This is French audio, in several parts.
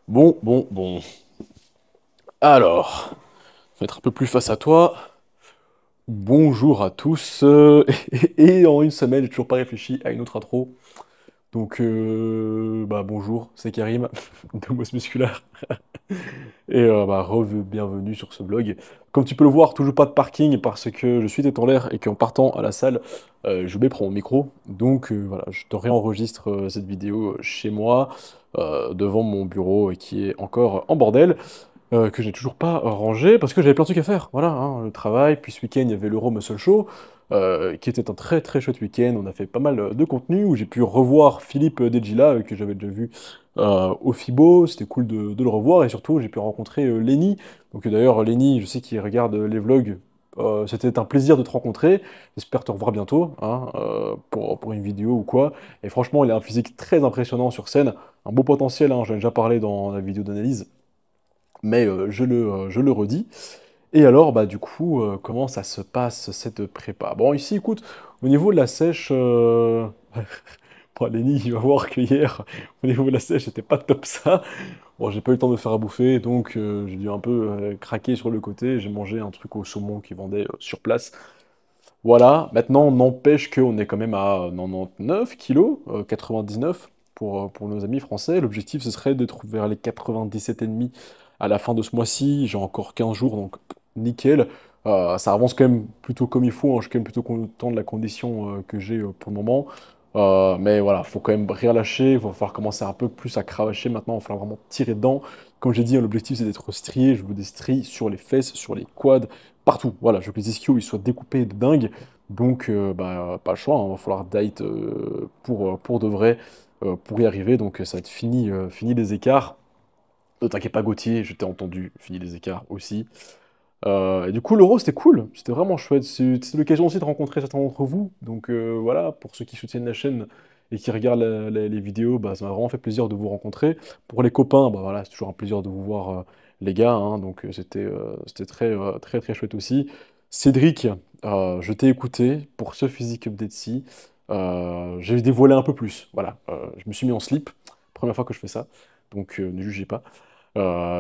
Bon. Alors, je vais être un peu plus face à toi. Bonjour à tous. Et en une semaine, j'ai toujours pas réfléchi à une autre intro. Donc, bonjour, c'est Karim de Moss Musculaire. Et bienvenue sur ce vlog. Comme tu peux le voir, toujours pas de parking parce que je suis tête en l'air et qu'en partant à la salle, je vais prendre mon micro. Donc voilà, je te réenregistre cette vidéo chez moi, devant mon bureau qui est encore en bordel. Que j'ai toujours pas rangé parce que j'avais plein de trucs à faire. Voilà, hein, le travail. Puis ce week-end, il y avait l'Euro Muscle Show, qui était un très très chouette week-end. On a fait pas mal de contenu où j'ai pu revoir Philippe Degila, que j'avais déjà vu au FIBO. C'était cool de le revoir et surtout, j'ai pu rencontrer Lenny. Donc d'ailleurs, Lenny, je sais qu'il regarde les vlogs. C'était un plaisir de te rencontrer. J'espère te revoir bientôt, hein, pour une vidéo ou quoi. Et franchement, il a un physique très impressionnant sur scène. Un beau potentiel, hein, j'en ai déjà parlé dans la vidéo d'analyse mais je le redis. Et alors, bah, du coup, comment ça se passe cette prépa? Bon, ici, écoute, au niveau de la sèche, bon, Lenny, il va voir que hier, au niveau de la sèche, c'était pas top ça. Bon, j'ai pas eu le temps de faire à bouffer, donc j'ai dû un peu craquer sur le côté. J'ai mangé un truc au saumon qu'ils vendaient sur place. Voilà, maintenant, n'empêche qu'on est quand même à 99 kilos, 99 pour nos amis français. L'objectif, ce serait de trouver vers les 97,5 à la fin de ce mois-ci. J'ai encore 15 jours, donc nickel. Ça avance quand même plutôt comme il faut, hein. Je suis quand même plutôt content de la condition que j'ai pour le moment. Mais voilà, faut quand même rien lâcher. Il va falloir commencer un peu plus à cravacher maintenant. Il va falloir vraiment tirer dedans. Comme j'ai dit, hein, l'objectif, c'est d'être strié. Je veux des stries sur les fesses, sur les quads, partout. Voilà, je veux que les ischios ils soient découpés de dingue. Donc, pas le choix, hein, va falloir diet pour de vrai pour y arriver. Donc, ça va être fini, fini les écarts. Ne t'inquiète pas, Gauthier, je t'ai entendu, fini les écarts aussi. Et du coup, l'Euro, c'était cool, c'était vraiment chouette. C'est l'occasion aussi de rencontrer certains d'entre vous. Donc, voilà, pour ceux qui soutiennent la chaîne et qui regardent les vidéos, bah, ça m'a vraiment fait plaisir de vous rencontrer. Pour les copains, bah, voilà, c'est toujours un plaisir de vous voir, les gars, hein. Donc, c'était très, très chouette aussi. Cédric, je t'ai écouté pour ce physique update-ci. J'ai dévoilé un peu plus. Voilà, je me suis mis en slip. Première fois que je fais ça. Donc, ne jugez pas.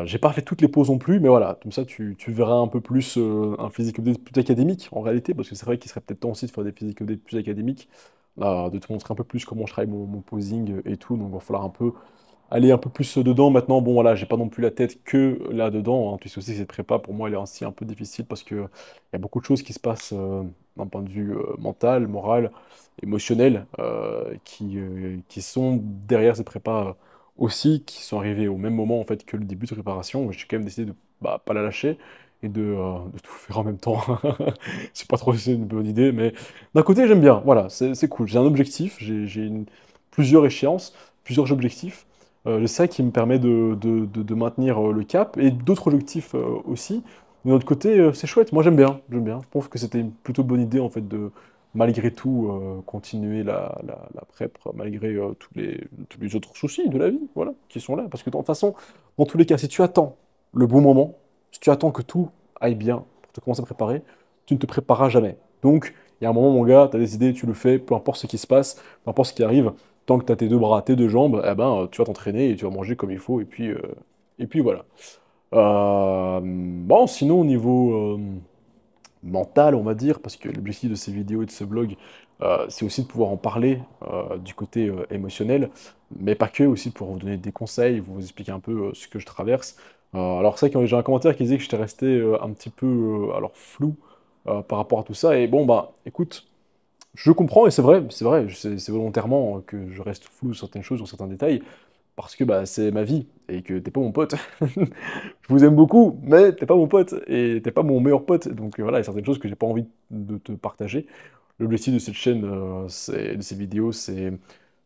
J'ai pas fait toutes les pauses non plus, mais voilà, comme ça tu verras un peu plus un physique update plus académique en réalité, parce que c'est vrai qu'il serait peut-être temps aussi de faire des physiques updates plus académiques, de te montrer un peu plus comment je travaille mon posing et tout, donc il va falloir un peu aller un peu plus dedans. Maintenant, bon voilà, j'ai pas non plus la tête que là-dedans, hein, puisque aussi cette prépa pour moi elle est aussi un peu difficile parce que il y a beaucoup de choses qui se passent d'un point de vue mental, moral, émotionnel, qui sont derrière cette prépa aussi, qui sont arrivés au même moment en fait que le début de préparation. J'ai quand même décidé de pas la lâcher et de tout faire en même temps. C'est pas trop si c'est une bonne idée, mais d'un côté j'aime bien. Voilà, c'est cool. J'ai un objectif, plusieurs échéances, plusieurs objectifs. C'est ça qui me permet de maintenir le cap et d'autres objectifs aussi. De notre côté, c'est chouette. Moi j'aime bien, j'aime bien. Je pense que c'était une plutôt bonne idée en fait de malgré tout, continuer la prep, malgré tous les autres soucis de la vie, voilà, qui sont là. Parce que de toute façon, dans tous les cas, si tu attends le bon moment, si tu attends que tout aille bien pour te commencer à préparer, tu ne te prépareras jamais. Donc, il y a un moment, mon gars, tu as des idées, tu le fais, peu importe ce qui se passe, peu importe ce qui arrive, tant que tu as tes deux bras, tes deux jambes, eh ben, tu vas t'entraîner et tu vas manger comme il faut, et puis voilà. Bon, sinon, au niveau mental, on va dire, parce que l'objectif de ces vidéos et de ce blog, c'est aussi de pouvoir en parler du côté émotionnel, mais pas que, aussi pour vous donner des conseils, vous expliquer un peu ce que je traverse. Alors c'est vrai que j'ai un commentaire qui disait que j'étais resté un petit peu alors flou par rapport à tout ça, et bon bah écoute, je comprends, et c'est vrai, c'est volontairement que je reste flou sur certaines choses, sur certains détails, parce que bah, c'est ma vie, et que t'es pas mon pote. Je vous aime beaucoup, mais t'es pas mon pote, et t'es pas mon meilleur pote, donc voilà, il y a certaines choses que j'ai pas envie de te partager. L'objectif de cette chaîne, de ces vidéos, c'est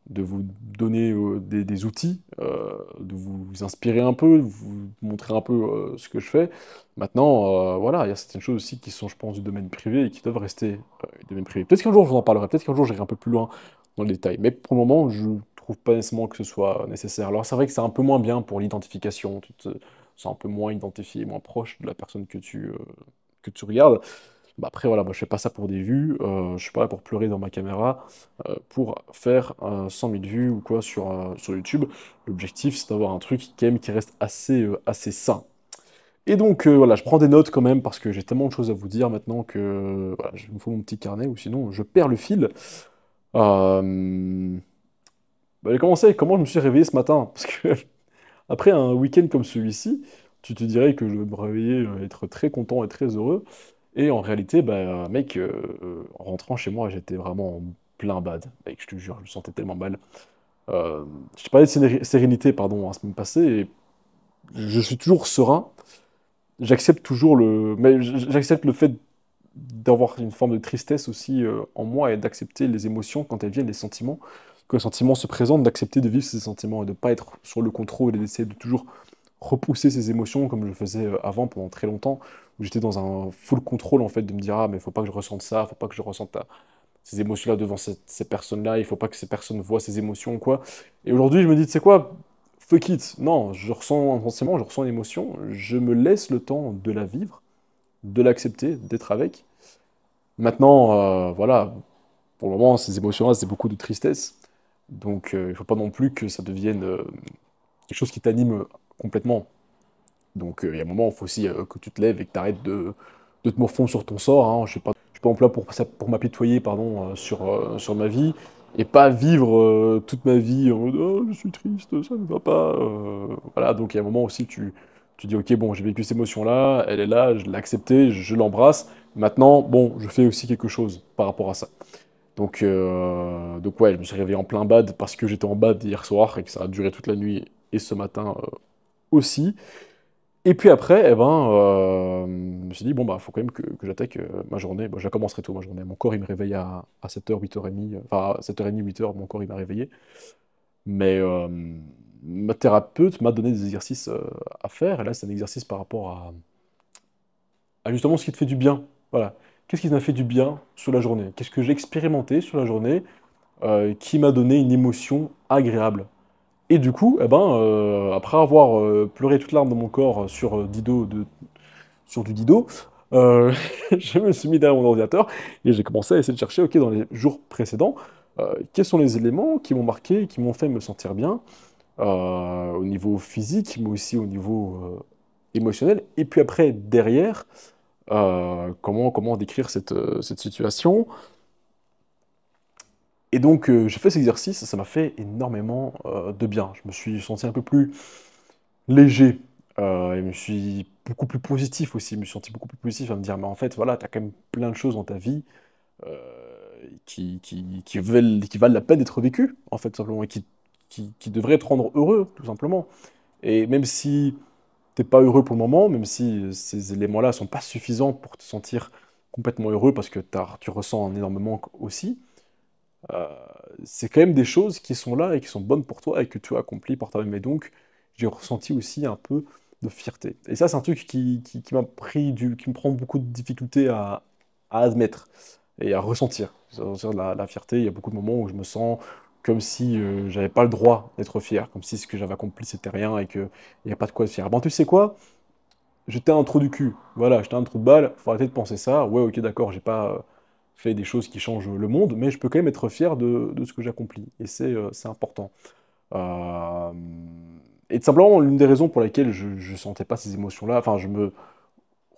de vous donner des outils, de vous inspirer un peu, de vous montrer un peu ce que je fais. Maintenant, voilà, il y a certaines choses aussi qui sont, je pense, du domaine privé et qui doivent rester du domaine privé. Peut-être qu'un jour, je vous en parlerai, peut-être qu'un jour, j'irai un peu plus loin dans le détail. Mais pour le moment, je trouve pas nécessairement que ce soit nécessaire. Alors, c'est vrai que c'est un peu moins bien pour l'identification. Tu te sens un peu moins identifié, moins proche de la personne que tu regardes. Bah après, voilà, moi je fais pas ça pour des vues, je suis pas là pour pleurer dans ma caméra, pour faire 100 000 vues ou quoi sur YouTube. L'objectif, c'est d'avoir un truc quand même qui reste assez sain. Et donc, voilà, je prends des notes quand même parce que j'ai tellement de choses à vous dire maintenant que voilà, il me faut mon petit carnet ou sinon je perds le fil. Euh, Bah, j'ai commencé avec comment je me suis réveillé ce matin. Parce que après un week-end comme celui-ci, tu te dirais que je vais me réveiller, être très content et très heureux. Et en réalité, bah, mec, en rentrant chez moi, j'étais vraiment en plein bad. Mec, je te jure, je me sentais tellement mal. Euh, je parlais de sérénité, pardon, la semaine passée, et je suis toujours serein. J'accepte toujours le... Mais j'accepte le fait d'avoir une forme de tristesse aussi en moi et d'accepter les émotions quand elles viennent, les sentiments. Quand les sentiments se présentent, d'accepter de vivre ces sentiments et de ne pas être sur le contrôle et d'essayer de toujours repousser ces émotions comme je le faisais avant pendant très longtemps, où j'étais dans un full contrôle en fait, de me dire ah mais faut pas que je ressente ça, faut pas que je ressente ces émotions-là devant ces personnes-là, il faut pas que ces personnes voient ces émotions ou quoi. Et aujourd'hui je me dis, tu sais quoi, fuck it, non, je ressens un sentiment, je ressens une émotion, je me laisse le temps de la vivre, de l'accepter, d'être avec. Maintenant, voilà, pour le moment, ces émotions-là, c'est beaucoup de tristesse. Donc, il ne faut pas non plus que ça devienne quelque chose qui t'anime complètement. Donc, il y a un moment, il faut aussi que tu te lèves et que tu arrêtes de te morfondre sur ton sort. Hein. Je suis pas en place pour m'apitoyer pardon, sur ma vie et pas vivre toute ma vie en mode «Oh, je suis triste, ça ne va pas». Voilà, donc il y a un moment aussi, tu dis «Ok, bon, j'ai vécu cette émotion-là, elle est là, je l'ai acceptée, je l'embrasse. Maintenant, bon, je fais aussi quelque chose par rapport à ça». Donc ouais, je me suis réveillé en plein bad parce que j'étais en bad hier soir et que ça a duré toute la nuit et ce matin aussi. Et puis après, eh ben, je me suis dit, bon, bah, faut quand même que j'attaque ma journée. Bon, je la commencerai tôt, ma journée. Mon corps, il me réveille à 7h, 8h30. Enfin, à 7h30, 8h, mon corps, il m'a réveillé. Mais ma thérapeute m'a donné des exercices à faire. Et là, c'est un exercice par rapport à justement ce qui te fait du bien. Voilà. Qu'est-ce qui m'a fait du bien sur la journée? Qu'est-ce que j'ai expérimenté sur la journée qui m'a donné une émotion agréable? Et du coup, eh ben, après avoir pleuré toute larme dans mon corps sur du Dido, euh, je me suis mis derrière mon ordinateur et j'ai commencé à essayer de chercher, ok, dans les jours précédents, quels sont les éléments qui m'ont marqué, qui m'ont fait me sentir bien, au niveau physique, mais aussi au niveau émotionnel. Et puis après, derrière, comment décrire cette situation. Et donc, j'ai fait cet exercice, ça m'a fait énormément de bien. Je me suis senti un peu plus léger. Et je me suis beaucoup plus positif aussi. Je me suis senti beaucoup plus positif à me dire, mais en fait, voilà, tu as quand même plein de choses dans ta vie euh, qui valent la peine d'être vécues, en fait, tout simplement, et qui devraient te rendre heureux, tout simplement. Et même si t'es pas heureux pour le moment, même si ces éléments-là sont pas suffisants pour te sentir complètement heureux, parce que tu ressens un énorme manque aussi, euh, c'est quand même des choses qui sont là et qui sont bonnes pour toi et que tu as accompli par toi-même. Et donc, j'ai ressenti aussi un peu de fierté. Et ça, c'est un truc qui m'a qui me prend beaucoup de difficultés à admettre et à ressentir. C'est-à-dire la fierté, il y a beaucoup de moments où je me sens comme si j'avais pas le droit d'être fier, comme si ce que j'avais accompli c'était rien et qu'il n'y a pas de quoi être fier. Bon, tu sais quoi? J'étais un trou du cul. Voilà, j'étais un trou de balle. Faut arrêter de penser ça. Ouais, ok, d'accord, j'ai pas fait des choses qui changent le monde, mais je peux quand même être fier de ce que j'accomplis. Et c'est important. Euh, et tout simplement, l'une des raisons pour lesquelles je sentais pas ces émotions-là, enfin, je me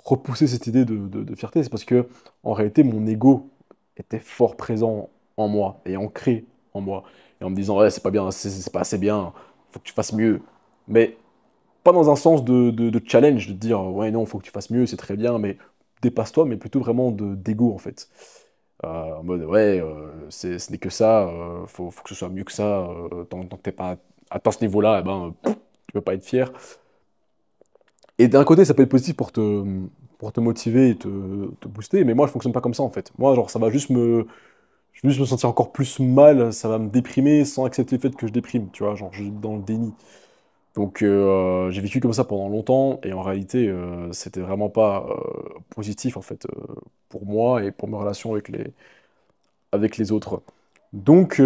repoussais cette idée de fierté, c'est parce que, en réalité, mon ego était fort présent en moi et ancré en moi. Et en me disant, ouais, c'est pas bien, c'est pas assez bien, faut que tu fasses mieux. Mais pas dans un sens de challenge, de dire ouais, non, faut que tu fasses mieux, c'est très bien, mais dépasse-toi, mais plutôt vraiment d'ego en fait. En mode ouais, ce n'est que ça, faut que ce soit mieux que ça, tant que t'es pas atteint ce niveau-là, eh ben, tu peux pas être fier. Et d'un côté, ça peut être positif pour te motiver et te booster, mais moi, je fonctionne pas comme ça en fait. Moi, genre, ça va je vais juste me sentir encore plus mal, ça va me déprimer sans accepter le fait que je déprime, tu vois, genre, je suis dans le déni. Donc j'ai vécu comme ça pendant longtemps et en réalité c'était vraiment pas positif en fait pour moi et pour mes relations avec les autres. Donc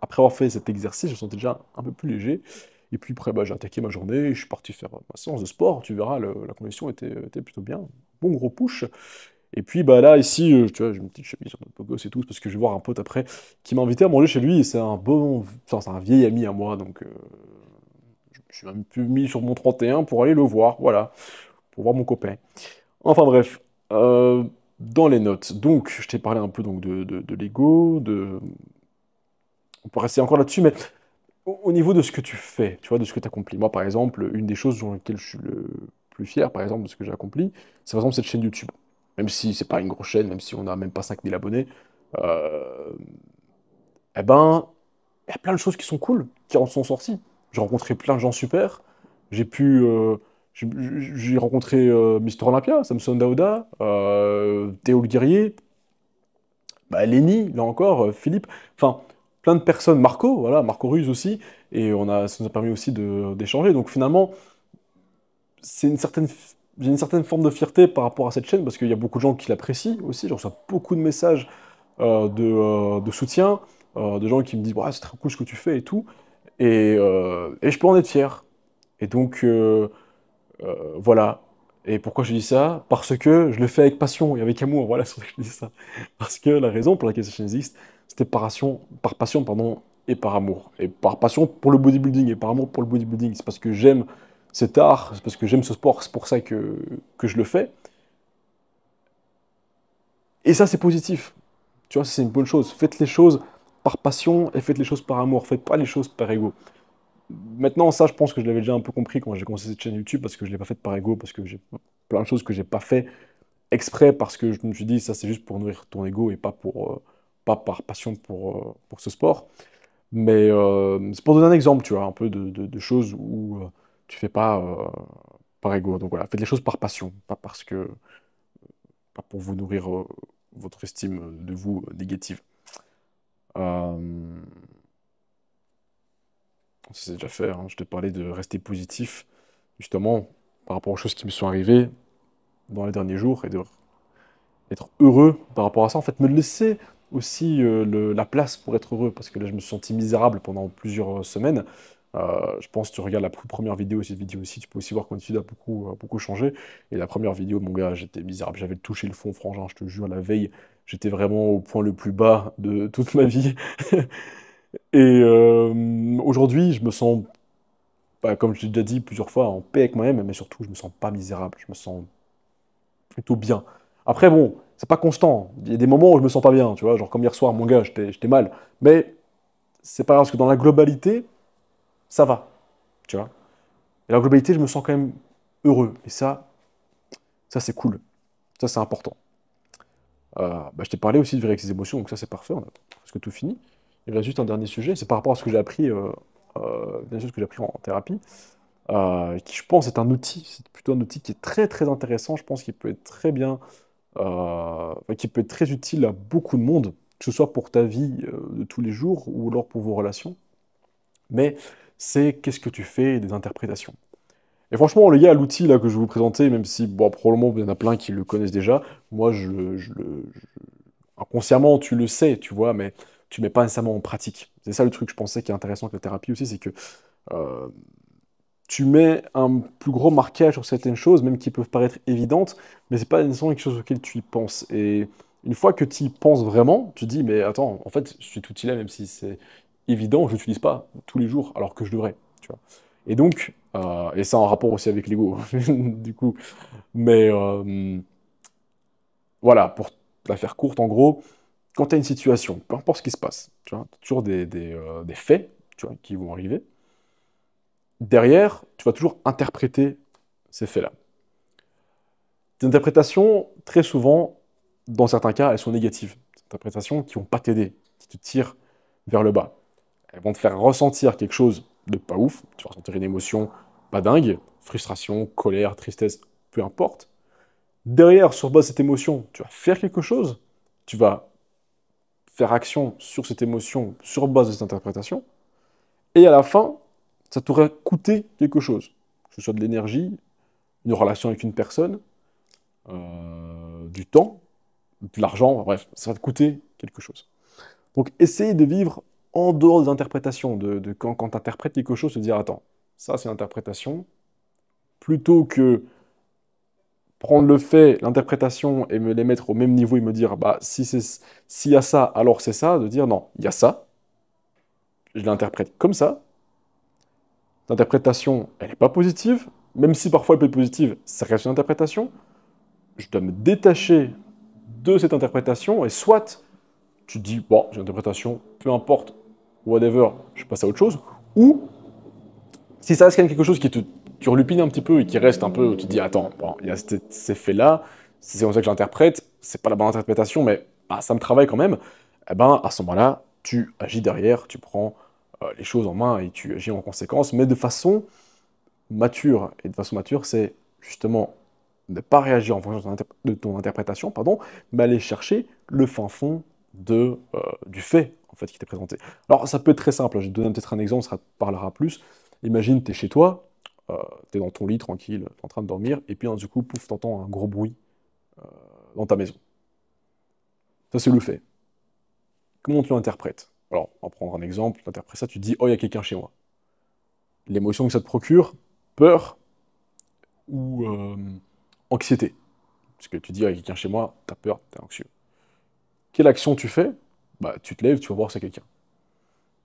après avoir fait cet exercice, je me sentais déjà un peu plus léger Et puis après, bah, j'ai attaqué ma journée, et je suis parti faire ma séance de sport. Tu verras, la condition était plutôt bien. Bon gros push. Et puis bah là, ici, tu vois, j'ai une petite chemise en mode beau gosse et tout, parce que je vais voir un pote après qui m'a invité à manger chez lui, et c'est un bon, enfin, c'est un vieil ami à moi, donc je suis même plus mis sur mon 31 pour aller le voir, voilà, pour voir mon copain. Enfin bref, dans les notes, donc je t'ai parlé un peu donc, de Lego, on peut rester encore là-dessus, mais au niveau de ce que tu fais, tu vois, de ce que tu accomplis. Moi, par exemple, une des choses sur lesquelles je suis le plus fier, par exemple, de ce que j'ai accompli, c'est par exemple cette chaîne YouTube. Même si c'est pas une grosse chaîne, même si on n'a même pas 5000 abonnés, euh, eh ben, il y a plein de choses qui sont cool, qui en sont sorties. J'ai rencontré plein de gens super. J'ai pu. J'ai rencontré Mister Olympia, Samson Daouda, Théo le Guerrier, bah, Lenny, là encore, Philippe. Enfin, plein de personnes. Marco, voilà, Marco Ruse aussi. Et ça nous a permis aussi d'échanger. Donc finalement, c'est une certaine. J'ai une certaine forme de fierté par rapport à cette chaîne parce qu'il y a beaucoup de gens qui l'apprécient aussi. Je reçois beaucoup de messages de soutien, de gens qui me disent ouais, c'est très cool ce que tu fais et tout. Et je peux en être fier. Et donc, voilà. Et pourquoi je dis ça? Parce que je le fais avec passion et avec amour. Voilà, c'est pour ça que je dis ça. Parce que la raison pour laquelle cette chaîne existe, c'était par passion, pardon, et par amour. Et par passion pour le bodybuilding et par amour pour le bodybuilding. C'est parce que j'aime cet art, c'est parce que j'aime ce sport, c'est pour ça que je le fais. Et ça, c'est positif. Tu vois, c'est une bonne chose. Faites les choses par passion et faites les choses par amour. Faites pas les choses par ego. Maintenant, ça, je pense que je l'avais déjà un peu compris quand j'ai commencé cette chaîne YouTube, parce que je ne l'ai pas faite par ego, parce que j'ai plein de choses que j'ai pas fait exprès, parce que je me suis dit, ça, c'est juste pour nourrir ton ego et pas pas par passion pour ce sport. Mais c'est pour donner un exemple, tu vois, un peu de choses où tu fais pas par ego. Donc voilà, faites les choses par passion, pas pour vous nourrir votre estime de vous négative. Euh, Ça, c'est déjà fait, hein. Je te parlais de rester positif, justement, par rapport aux choses qui me sont arrivées dans les derniers jours, et d'être heureux par rapport à ça. En fait, me laisser aussi la place pour être heureux, parce que là, je me suis senti misérable pendant plusieurs semaines. Je pense que tu regardes la première vidéo, cette vidéo aussi, tu peux aussi voir que mon attitude a beaucoup changé. Et la première vidéo, mon gars, j'étais misérable. J'avais touché le fond, frangin, je te jure, la veille, j'étais vraiment au point le plus bas de toute ma vie. Et aujourd'hui, je me sens bah, comme je l'ai déjà dit plusieurs fois, en paix avec moi-même, mais surtout, je me sens pas misérable, je me sens plutôt bien. Après, bon, c'est pas constant. Il y a des moments où je me sens pas bien, tu vois, genre comme hier soir, mon gars, j'étais mal. Mais c'est pas grave, parce que dans la globalité, ça va, tu vois. Et la globalité, je me sens quand même heureux. Et ça c'est cool. Ça, c'est important. Bah, je t'ai parlé aussi de vivre avec ses émotions, donc ça, c'est parfait, on a presque tout fini. Il reste juste un dernier sujet, c'est par rapport à ce que j'ai appris, des choses que j'ai appris en thérapie. Qui je pense est un outil, c'est plutôt un outil qui est très très intéressant, je pense qu'il peut être très bien, enfin, qui peut être très utile à beaucoup de monde, que ce soit pour ta vie de tous les jours ou alors pour vos relations, mais c'est qu'est-ce que tu fais des interprétations. Et franchement, les gars, l'outil là que je vais vous présenter, même si bon, probablement il y en a plein qui le connaissent déjà, moi inconsciemment tu le sais, tu vois, mais tu mets pas nécessairement en pratique. C'est ça le truc, je pensais, qui est intéressant avec la thérapie aussi, c'est que euh, tu mets un plus gros marquage sur certaines choses, même qui peuvent paraître évidentes, mais c'est pas nécessairement quelque chose auquel tu y penses. Et une fois que tu y penses vraiment, tu te dis, mais attends, en fait, cet outil-là, même si c'est évident, je l'utilise pas tous les jours, alors que je devrais, tu vois. Et donc, et ça en rapport aussi avec l'ego, du coup. Mais voilà, pour la faire courte, en gros, quand tu as une situation, peu importe ce qui se passe, tu vois, t'as toujours des faits, tu vois, qui vont arriver. Derrière, tu vas toujours interpréter ces faits-là. Tes interprétations, très souvent, dans certains cas, elles sont négatives. Des interprétations qui vont pas t'aider, qui te tirent vers le bas. Elles vont te faire ressentir quelque chose de pas ouf. Tu vas ressentir une émotion pas dingue, frustration, colère, tristesse, peu importe. Derrière, sur base de cette émotion, tu vas faire quelque chose. Tu vas faire action sur cette émotion, sur base de cette interprétation. Et à la fin, ça t'aurait coûté quelque chose. Que ce soit de l'énergie, une relation avec une personne, du temps, de l'argent, bref, ça va te coûter quelque chose. Donc essaye de vivre en dehors des interprétations, quand tu interprètes quelque chose, te dire, attends, ça c'est l'interprétation, plutôt que prendre le fait, l'interprétation et me les mettre au même niveau et me dire, bah, s'il y a ça, alors c'est ça, de dire non, il y a ça, je l'interprète comme ça, l'interprétation, elle n'est pas positive, même si parfois elle peut être positive, ça reste une interprétation, je dois me détacher de cette interprétation, et soit tu te dis, bon, j'ai une interprétation, peu importe, whatever, je passe à autre chose, ou si ça reste quand même quelque chose qui te turlupine un petit peu et qui reste un peu, tu te dis, attends, bon, il y a ces faits-là, c'est comme ça que j'interprète, c'est pas la bonne interprétation, mais bah, ça me travaille quand même, eh ben, à ce moment-là, tu agis derrière, tu prends les choses en main et tu agis en conséquence, mais de façon mature. Et de façon mature, c'est justement ne pas réagir en fonction de ton interprétation, pardon, mais aller chercher le fin fond du fait en fait, qui t'est présenté. Alors, ça peut être très simple, je vais te donner peut-être un exemple, ça te parlera plus. Imagine, tu es chez toi, tu es dans ton lit, tranquille, en train de dormir, et puis du coup, pouf, t'entends un gros bruit dans ta maison. Ça, c'est le fait. Comment tu l'interprètes? Alors, on va prendre un exemple, tu interprètes ça, tu te dis, oh, il y a quelqu'un chez moi. L'émotion que ça te procure, peur ou anxiété. Parce que tu dis, oh, il y a quelqu'un chez moi, t'as peur, t'es anxieux. Quelle action tu fais? Bah, tu te lèves, tu vas voir c'est quelqu'un.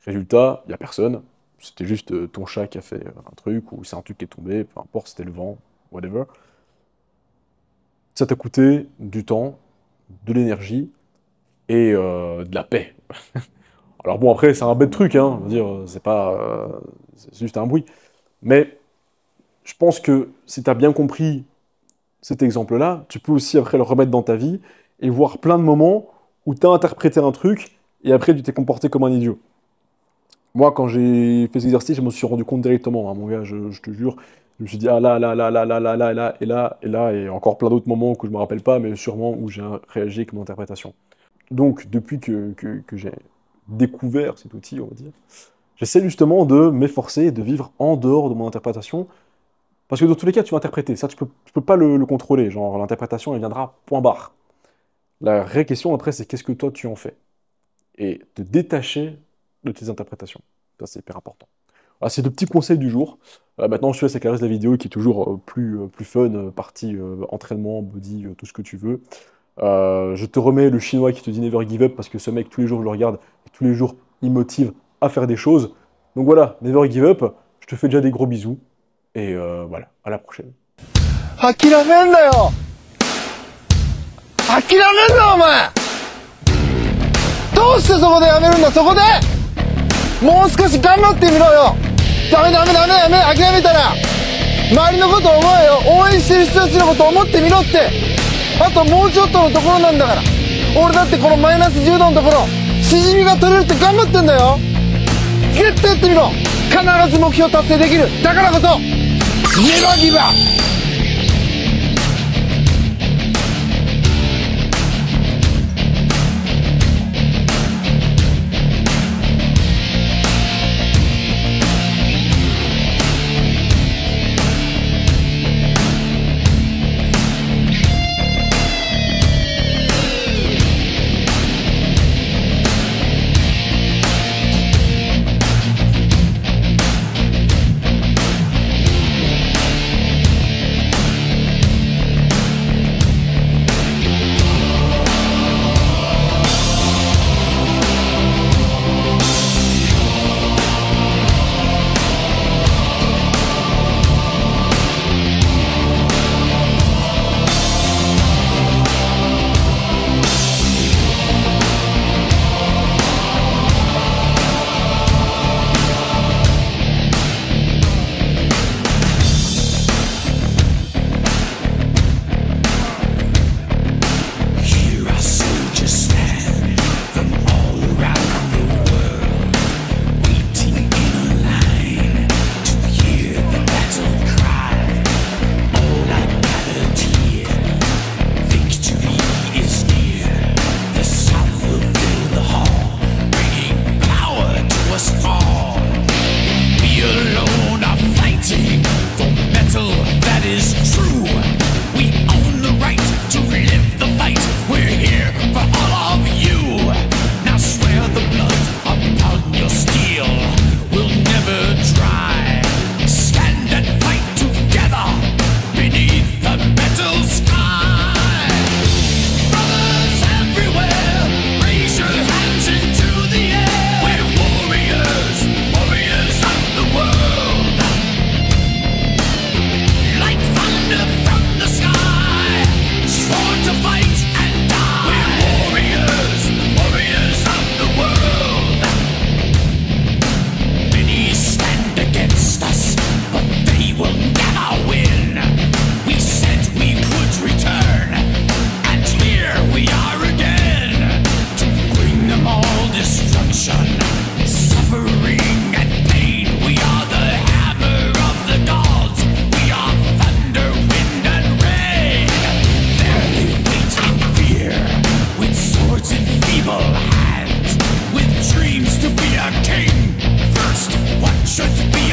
Résultat, il n'y a personne. C'était juste ton chat qui a fait un truc, ou c'est un truc qui est tombé, peu importe, c'était le vent, whatever. Ça t'a coûté du temps, de l'énergie et de la paix. Alors bon, après, c'est un bête truc, hein, je veux dire, c'est pas... c'est juste un bruit. Mais je pense que si tu as bien compris cet exemple-là, tu peux aussi après le remettre dans ta vie et voir plein de moments où tu as interprété un truc et après tu t'es comporté comme un idiot. Moi, quand j'ai fait cet exercice, je me suis rendu compte directement, hein, mon gars, je te jure. Je me suis dit, ah là, là, là, là, là, là, là, là, et là, et là, et encore plein d'autres moments que je me rappelle pas, mais sûrement où j'ai réagi avec mon interprétation. Donc, depuis que j'ai découvert cet outil, on va dire, j'essaie justement de m'efforcer et de vivre en dehors de mon interprétation, parce que dans tous les cas, tu vas interpréter, ça, tu peux pas le contrôler, genre, l'interprétation, elle viendra point barre. La vraie question, après, c'est qu'est-ce que toi, tu en fais? Et te détacher de tes interprétations. Ça, c'est hyper important. Voilà, c'est le petit conseil du jour. Maintenant, je te laisse avec la reste de la vidéo qui est toujours plus fun, partie entraînement, body, tout ce que tu veux. Je te remets le chinois qui te dit Never Give Up parce que ce mec, tous les jours, je le regarde et tous les jours, il motive à faire des choses. Donc voilà, Never Give Up. Je te fais déjà des gros bisous. Et voilà, à la prochaine. 諦めんなよ諦めんなお前どうしてそこでやめるんだそこでもう少し頑張ってみろよダメ諦めたら周りのこと思えよ応援してる人たちのこと思ってみろってあともうちょっとのところなんだから俺だってこのマイナス10度のところしじみが取れるって頑張ってんだよ絶対やってみろ必ず目標達成できるだからこそネバーギブアップ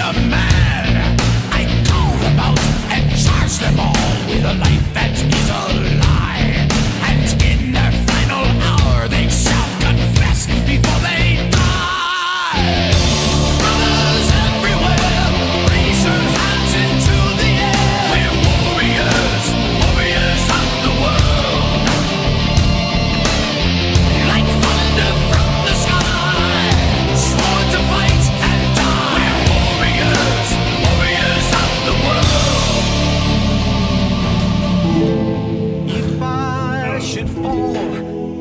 a man. I call them out and charge them all with a life that is a lie. And in their final hour they shall confess before they die. Brothers everywhere, raise your hands into the air. We're warriors, warriors of the world. Like thunder from the sky, sworn to fight and die. We're warriors, warriors of the world. If I should fall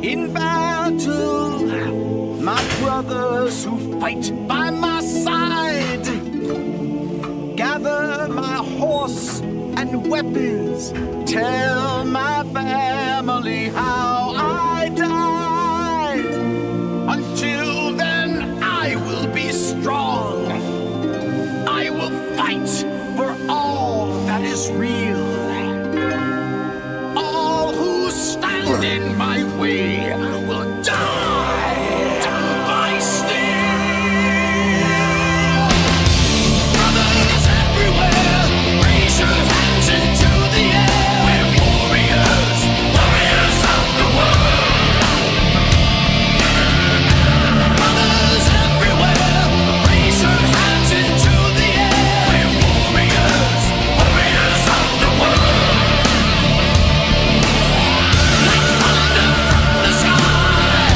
in battle, my brothers who fight by my side gather my horse and weapons, tell my family how I died. Until then, I will be strong. I will fight for all that is real. All who stand in my way will die by steel. Brothers everywhere, raise your hands into the air. We're warriors, warriors of the world. Brothers everywhere, raise your hands into the air. We're warriors, warriors of the world. Like thunder from the sky,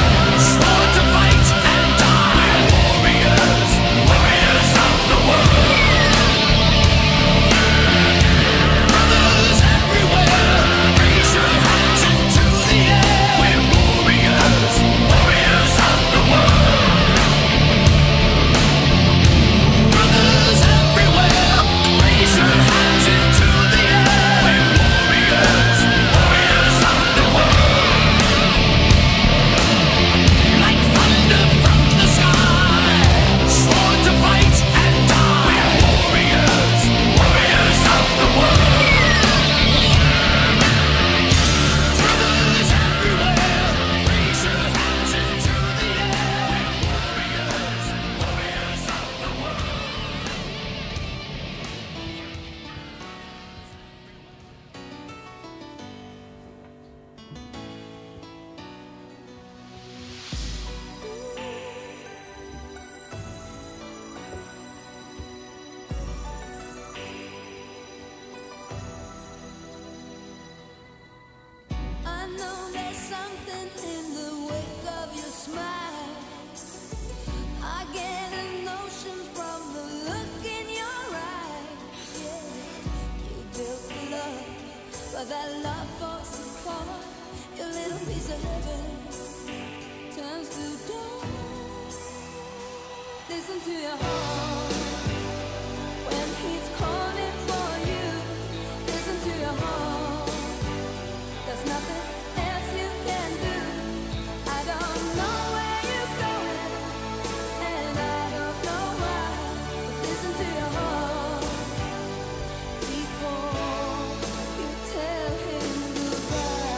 sworn to fight and die. Warriors, warriors of the world. Brothers everywhere, raise your hands into the air. We're warriors, warriors of the world. Brothers everywhere, raise your hands into the air. We're warriors, warriors of the world. Like thunder from the sky, sworn to fight and die. We're warriors, warriors of the world. Brothers everywhere, raise your hands into the air. We're warriors, warriors of the world. I know there's something in the wake of your smile. I get a notion from the look in your eyes. Yeah, you built a love, but that love falls apart. Your little piece of heaven turns to dust. Listen to your heart when he's calling for you. Listen to your heart. There's nothing else you can do. I don't know where you're going, and I don't know why. But listen to your heart before you tell him goodbye.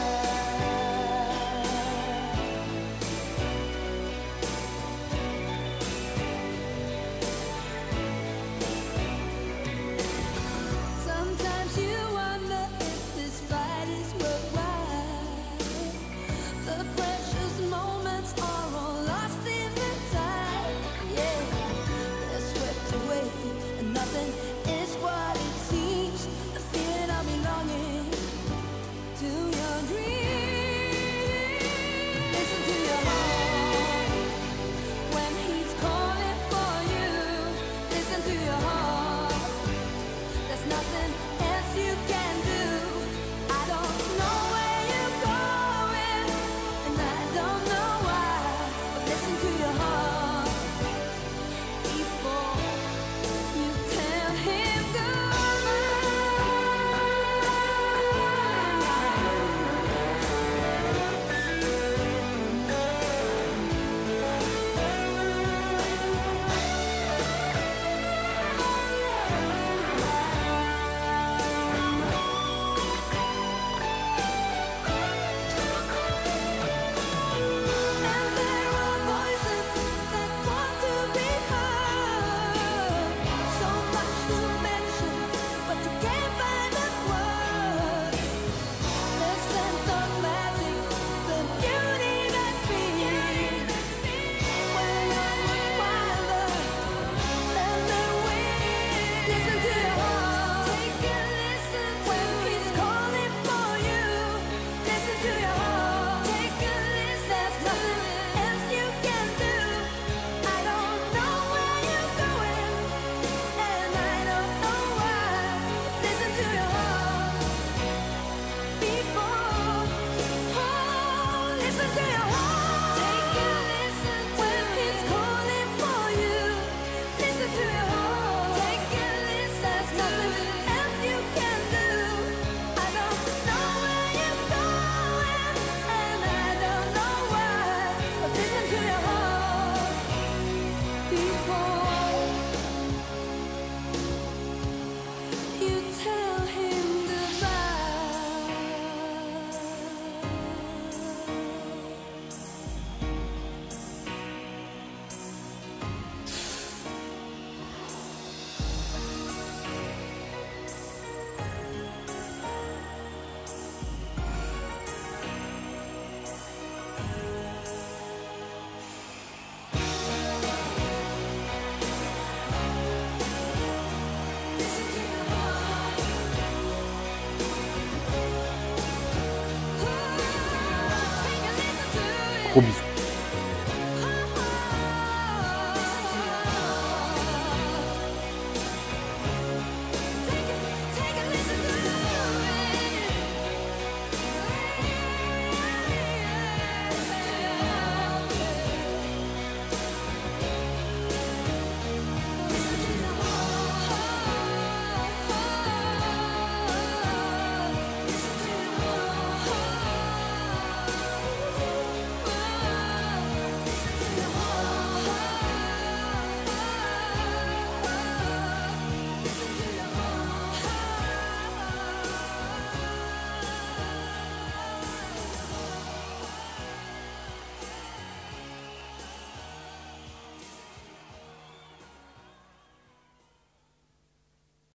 Gros bisous.